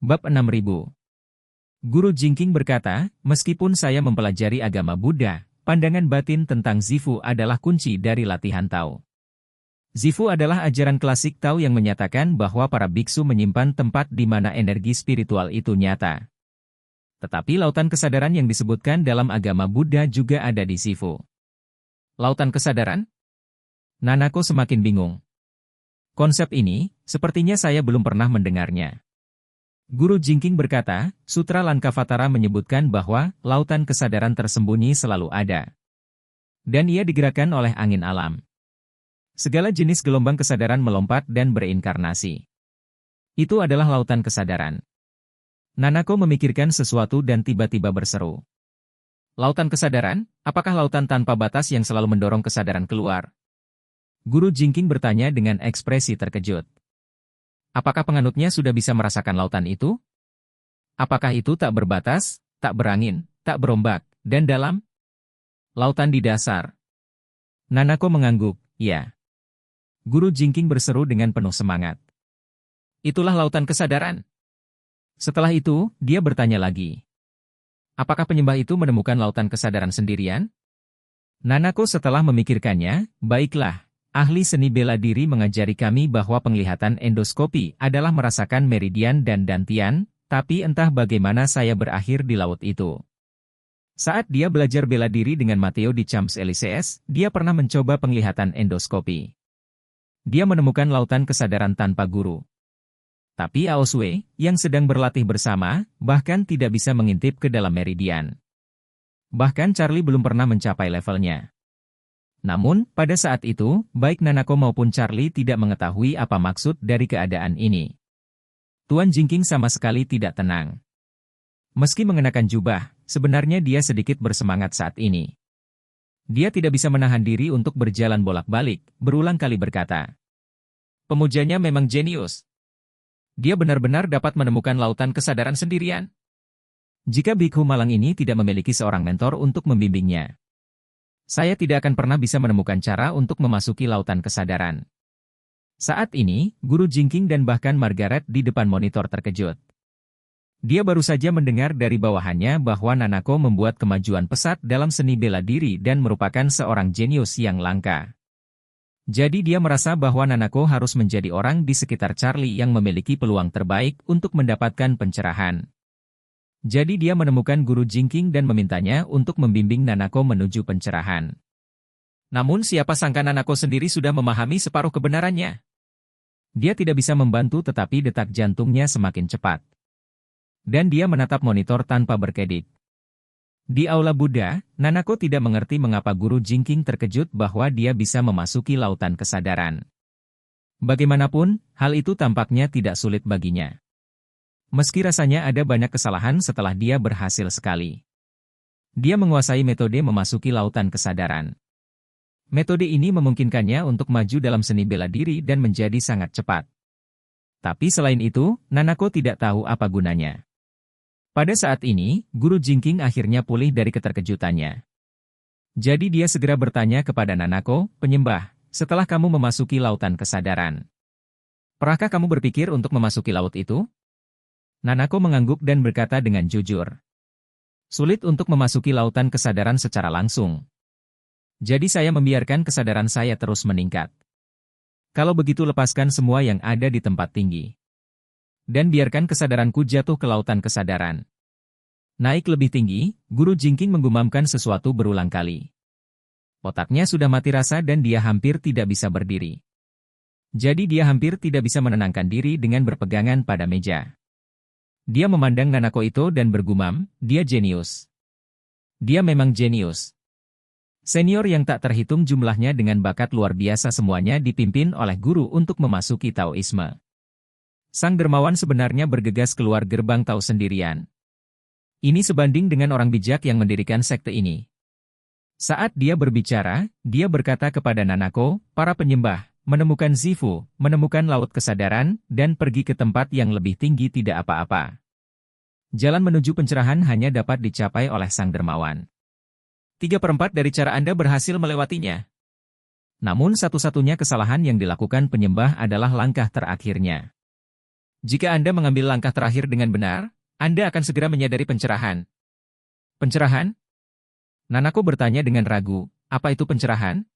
Bab 6000. Guru Jingking berkata, meskipun saya mempelajari agama Buddha, pandangan batin tentang Zifu adalah kunci dari latihan Tao. Zifu adalah ajaran klasik Tao yang menyatakan bahwa para biksu menyimpan tempat di mana energi spiritual itu nyata. Tetapi lautan kesadaran yang disebutkan dalam agama Buddha juga ada di Zifu. Lautan kesadaran? Nanako semakin bingung. Konsep ini, sepertinya saya belum pernah mendengarnya. Guru Jingking berkata, Sutra Lankavatara menyebutkan bahwa lautan kesadaran tersembunyi selalu ada. Dan ia digerakkan oleh angin alam. Segala jenis gelombang kesadaran melompat dan berinkarnasi. Itu adalah lautan kesadaran. Nanako memikirkan sesuatu dan tiba-tiba berseru. Lautan kesadaran? Apakah lautan tanpa batas yang selalu mendorong kesadaran keluar? Guru Jingking bertanya dengan ekspresi terkejut. Apakah penganutnya sudah bisa merasakan lautan itu? Apakah itu tak berbatas, tak berangin, tak berombak, dan dalam? Lautan di dasar. Nanako mengangguk, ya. Guru Jingking berseru dengan penuh semangat. Itulah lautan kesadaran. Setelah itu, dia bertanya lagi. Apakah penyembah itu menemukan lautan kesadaran sendirian? Nanako setelah memikirkannya, baiklah. Ahli seni bela diri mengajari kami bahwa penglihatan endoskopi adalah merasakan meridian dan dantian, tapi entah bagaimana saya berakhir di laut itu. Saat dia belajar bela diri dengan Matteo di Champs-Élysées, dia pernah mencoba penglihatan endoskopi. Dia menemukan lautan kesadaran tanpa guru. Tapi Aosue, yang sedang berlatih bersama, bahkan tidak bisa mengintip ke dalam meridian. Bahkan Charlie belum pernah mencapai levelnya. Namun, pada saat itu, baik Nanako maupun Charlie tidak mengetahui apa maksud dari keadaan ini. Tuan Jingking sama sekali tidak tenang. Meski mengenakan jubah, sebenarnya dia sedikit bersemangat saat ini. Dia tidak bisa menahan diri untuk berjalan bolak-balik, berulang kali berkata. Pemujanya memang jenius. Dia benar-benar dapat menemukan lautan kesadaran sendirian. Jika Bikhu Malang ini tidak memiliki seorang mentor untuk membimbingnya, saya tidak akan pernah bisa menemukan cara untuk memasuki lautan kesadaran. Saat ini, Guru Jingking dan bahkan Margaret di depan monitor terkejut. Dia baru saja mendengar dari bawahannya bahwa Nanako membuat kemajuan pesat dalam seni bela diri dan merupakan seorang jenius yang langka. Jadi dia merasa bahwa Nanako harus menjadi orang di sekitar Charlie yang memiliki peluang terbaik untuk mendapatkan pencerahan. Jadi dia menemukan Guru Jingking dan memintanya untuk membimbing Nanako menuju pencerahan. Namun siapa sangka Nanako sendiri sudah memahami separuh kebenarannya. Dia tidak bisa membantu tetapi detak jantungnya semakin cepat. Dan dia menatap monitor tanpa berkedip. Di Aula Buddha, Nanako tidak mengerti mengapa Guru Jingking terkejut bahwa dia bisa memasuki lautan kesadaran. Bagaimanapun, hal itu tampaknya tidak sulit baginya. Meski rasanya ada banyak kesalahan setelah dia berhasil sekali. Dia menguasai metode memasuki lautan kesadaran. Metode ini memungkinkannya untuk maju dalam seni bela diri dan menjadi sangat cepat. Tapi selain itu, Nanako tidak tahu apa gunanya. Pada saat ini, Guru Jingking akhirnya pulih dari keterkejutannya. Jadi dia segera bertanya kepada Nanako, penyembah, setelah kamu memasuki lautan kesadaran, pernahkah kamu berpikir untuk memasuki laut itu? Nanako mengangguk dan berkata dengan jujur. Sulit untuk memasuki lautan kesadaran secara langsung. Jadi saya membiarkan kesadaran saya terus meningkat. Kalau begitu lepaskan semua yang ada di tempat tinggi. Dan biarkan kesadaranku jatuh ke lautan kesadaran. Naik lebih tinggi, Guru Jingking menggumamkan sesuatu berulang kali. Otaknya sudah mati rasa dan dia hampir tidak bisa berdiri. Jadi dia hampir tidak bisa menenangkan diri dengan berpegangan pada meja. Dia memandang Nanako itu dan bergumam, dia jenius. Dia memang jenius. Senior yang tak terhitung jumlahnya dengan bakat luar biasa semuanya dipimpin oleh guru untuk memasuki Taoisme. Sang dermawan sebenarnya bergegas keluar gerbang Tao sendirian. Ini sebanding dengan orang bijak yang mendirikan sekte ini. Saat dia berbicara, dia berkata kepada Nanako, para penyembah, menemukan Zifu, menemukan laut kesadaran, dan pergi ke tempat yang lebih tinggi tidak apa-apa. Jalan menuju pencerahan hanya dapat dicapai oleh sang dermawan. 3/4 dari cara Anda berhasil melewatinya. Namun satu-satunya kesalahan yang dilakukan penyembah adalah langkah terakhirnya. Jika Anda mengambil langkah terakhir dengan benar, Anda akan segera menyadari pencerahan. Pencerahan? Nanako bertanya dengan ragu, apa itu pencerahan?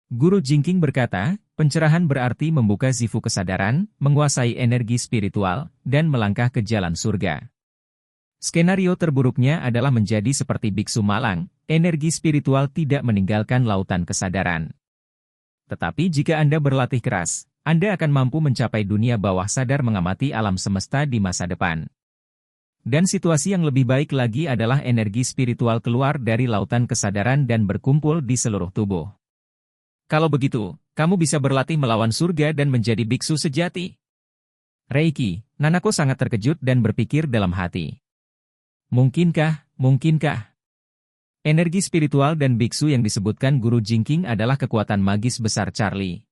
Guru Jingking berkata, pencerahan berarti membuka zifu kesadaran, menguasai energi spiritual, dan melangkah ke jalan surga. Skenario terburuknya adalah menjadi seperti biksu malang, energi spiritual tidak meninggalkan lautan kesadaran. Tetapi jika Anda berlatih keras, Anda akan mampu mencapai dunia bawah sadar mengamati alam semesta di masa depan. Dan situasi yang lebih baik lagi adalah energi spiritual keluar dari lautan kesadaran dan berkumpul di seluruh tubuh. Kalau begitu, kamu bisa berlatih melawan surga dan menjadi biksu sejati. Reiki, Nanako sangat terkejut dan berpikir dalam hati. Mungkinkah? Energi spiritual dan biksu yang disebutkan Guru Jingking adalah kekuatan magis besar Charlie.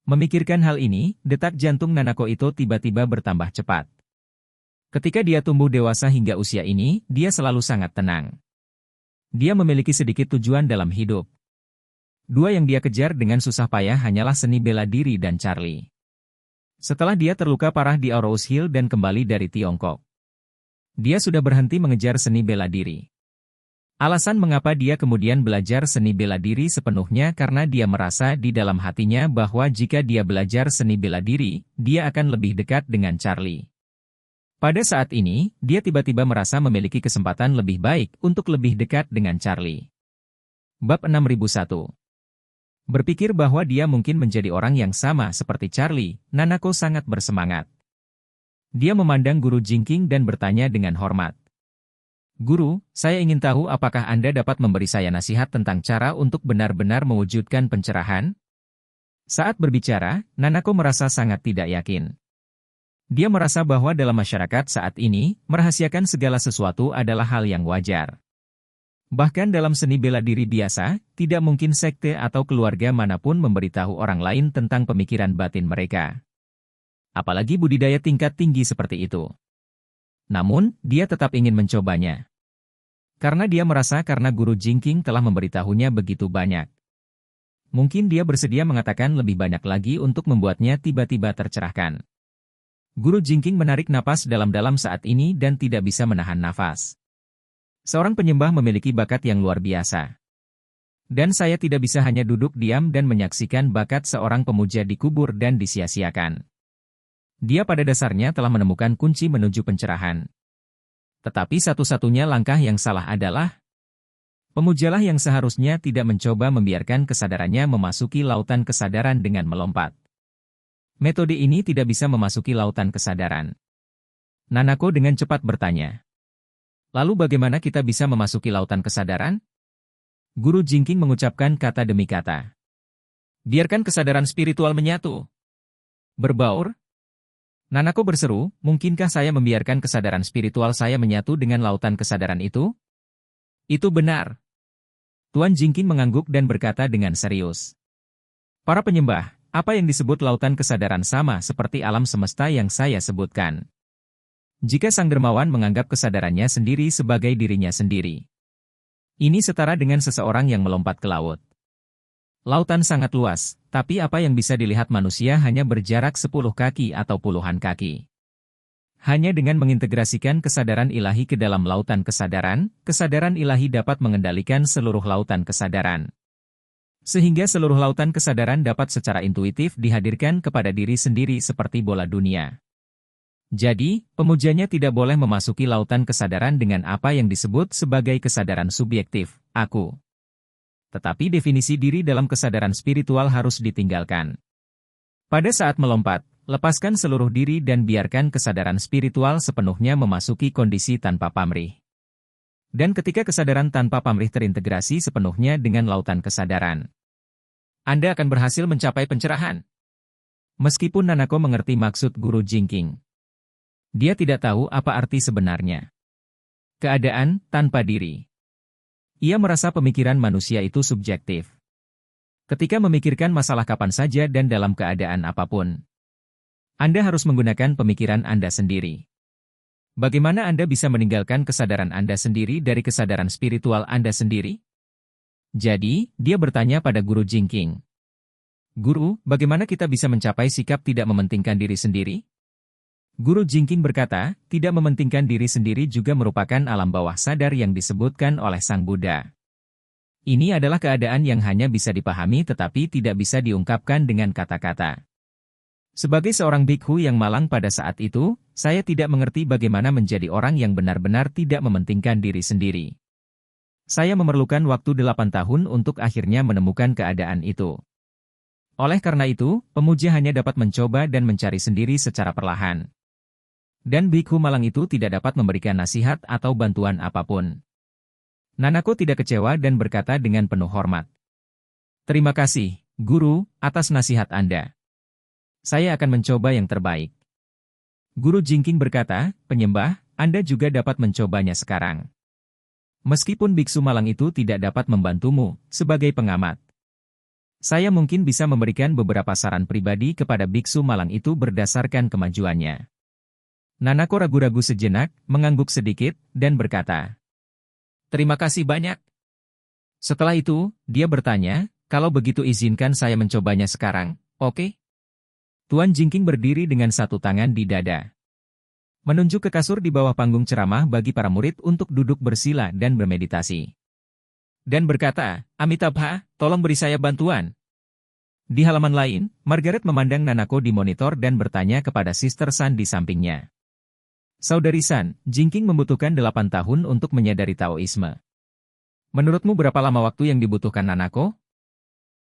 Memikirkan hal ini, detak jantung Nanako itu tiba-tiba bertambah cepat. Ketika dia tumbuh dewasa hingga usia ini, dia selalu sangat tenang. Dia memiliki sedikit tujuan dalam hidup. Dua yang dia kejar dengan susah payah hanyalah seni bela diri dan Charlie. Setelah dia terluka parah di Arrows Hill dan kembali dari Tiongkok, dia sudah berhenti mengejar seni bela diri. Alasan mengapa dia kemudian belajar seni bela diri sepenuhnya karena dia merasa di dalam hatinya bahwa jika dia belajar seni bela diri, dia akan lebih dekat dengan Charlie. Pada saat ini, dia tiba-tiba merasa memiliki kesempatan lebih baik untuk lebih dekat dengan Charlie. Bab 6001. Berpikir bahwa dia mungkin menjadi orang yang sama seperti Charlie, Nanako sangat bersemangat. Dia memandang Guru Jingking dan bertanya dengan hormat. Guru, saya ingin tahu apakah Anda dapat memberi saya nasihat tentang cara untuk benar-benar mewujudkan pencerahan? Saat berbicara, Nanako merasa sangat tidak yakin. Dia merasa bahwa dalam masyarakat saat ini, merahasiakan segala sesuatu adalah hal yang wajar. Bahkan dalam seni bela diri biasa, tidak mungkin sekte atau keluarga manapun memberitahu orang lain tentang pemikiran batin mereka. Apalagi budidaya tingkat tinggi seperti itu. Namun, dia tetap ingin mencobanya. Karena dia merasa karena Guru Jingking telah memberitahunya begitu banyak. Mungkin dia bersedia mengatakan lebih banyak lagi untuk membuatnya tiba-tiba tercerahkan. Guru Jingking menarik napas dalam-dalam saat ini dan tidak bisa menahan nafas. Seorang penyembah memiliki bakat yang luar biasa. Dan saya tidak bisa hanya duduk diam dan menyaksikan bakat seorang pemuja dikubur dan disia-siakan. Dia pada dasarnya telah menemukan kunci menuju pencerahan. Tetapi satu-satunya langkah yang salah adalah, pemujalah yang seharusnya tidak mencoba membiarkan kesadarannya memasuki lautan kesadaran dengan melompat. Metode ini tidak bisa memasuki lautan kesadaran. Nanako dengan cepat bertanya. Lalu bagaimana kita bisa memasuki lautan kesadaran? Guru Jingking mengucapkan kata demi kata. Biarkan kesadaran spiritual menyatu. Berbaur. Nanako berseru, mungkinkah saya membiarkan kesadaran spiritual saya menyatu dengan lautan kesadaran itu? Itu benar. Tuan Jingking mengangguk dan berkata dengan serius. Para penyembah, apa yang disebut lautan kesadaran sama seperti alam semesta yang saya sebutkan. Jika sang dermawan menganggap kesadarannya sendiri sebagai dirinya sendiri. Ini setara dengan seseorang yang melompat ke laut. Lautan sangat luas, tapi apa yang bisa dilihat manusia hanya berjarak 10 kaki atau puluhan kaki. Hanya dengan mengintegrasikan kesadaran ilahi ke dalam lautan kesadaran ilahi dapat mengendalikan seluruh lautan kesadaran. Sehingga seluruh lautan kesadaran dapat secara intuitif dihadirkan kepada diri sendiri seperti bola dunia. Jadi, pemujanya tidak boleh memasuki lautan kesadaran dengan apa yang disebut sebagai kesadaran subjektif, aku. Tetapi definisi diri dalam kesadaran spiritual harus ditinggalkan. Pada saat melompat, lepaskan seluruh diri dan biarkan kesadaran spiritual sepenuhnya memasuki kondisi tanpa pamrih. Dan ketika kesadaran tanpa pamrih terintegrasi sepenuhnya dengan lautan kesadaran, Anda akan berhasil mencapai pencerahan. Meskipun Nanako mengerti maksud Guru Jingking, dia tidak tahu apa arti sebenarnya. Keadaan tanpa diri. Ia merasa pemikiran manusia itu subjektif. Ketika memikirkan masalah kapan saja dan dalam keadaan apapun, Anda harus menggunakan pemikiran Anda sendiri. Bagaimana Anda bisa meninggalkan kesadaran Anda sendiri dari kesadaran spiritual Anda sendiri? Jadi, dia bertanya pada Guru Jingking. Guru, bagaimana kita bisa mencapai sikap tidak mementingkan diri sendiri? Guru Jingking berkata, tidak mementingkan diri sendiri juga merupakan alam bawah sadar yang disebutkan oleh Sang Buddha. Ini adalah keadaan yang hanya bisa dipahami tetapi tidak bisa diungkapkan dengan kata-kata. Sebagai seorang bikhu yang malang pada saat itu, saya tidak mengerti bagaimana menjadi orang yang benar-benar tidak mementingkan diri sendiri. Saya memerlukan waktu 8 tahun untuk akhirnya menemukan keadaan itu. Oleh karena itu, pemuja hanya dapat mencoba dan mencari sendiri secara perlahan. Dan bikhu malang itu tidak dapat memberikan nasihat atau bantuan apapun. Nanako tidak kecewa dan berkata dengan penuh hormat. Terima kasih, Guru, atas nasihat Anda. Saya akan mencoba yang terbaik. Guru Jingking berkata, penyembah, Anda juga dapat mencobanya sekarang. Meskipun biksu malang itu tidak dapat membantumu, sebagai pengamat. Saya mungkin bisa memberikan beberapa saran pribadi kepada biksu malang itu berdasarkan kemajuannya. Nanako ragu-ragu sejenak, mengangguk sedikit, dan berkata, terima kasih banyak. Setelah itu, dia bertanya, kalau begitu izinkan saya mencobanya sekarang, oke? Tuan Jingking berdiri dengan satu tangan di dada. Menunjuk ke kasur di bawah panggung ceramah bagi para murid untuk duduk bersila dan bermeditasi. Dan berkata, Amitabha, tolong beri saya bantuan. Di halaman lain, Margaret memandang Nanako di monitor dan bertanya kepada Sister San di sampingnya. Saudari San, Jingking membutuhkan 8 tahun untuk menyadari Taoisme. Menurutmu berapa lama waktu yang dibutuhkan Nanako?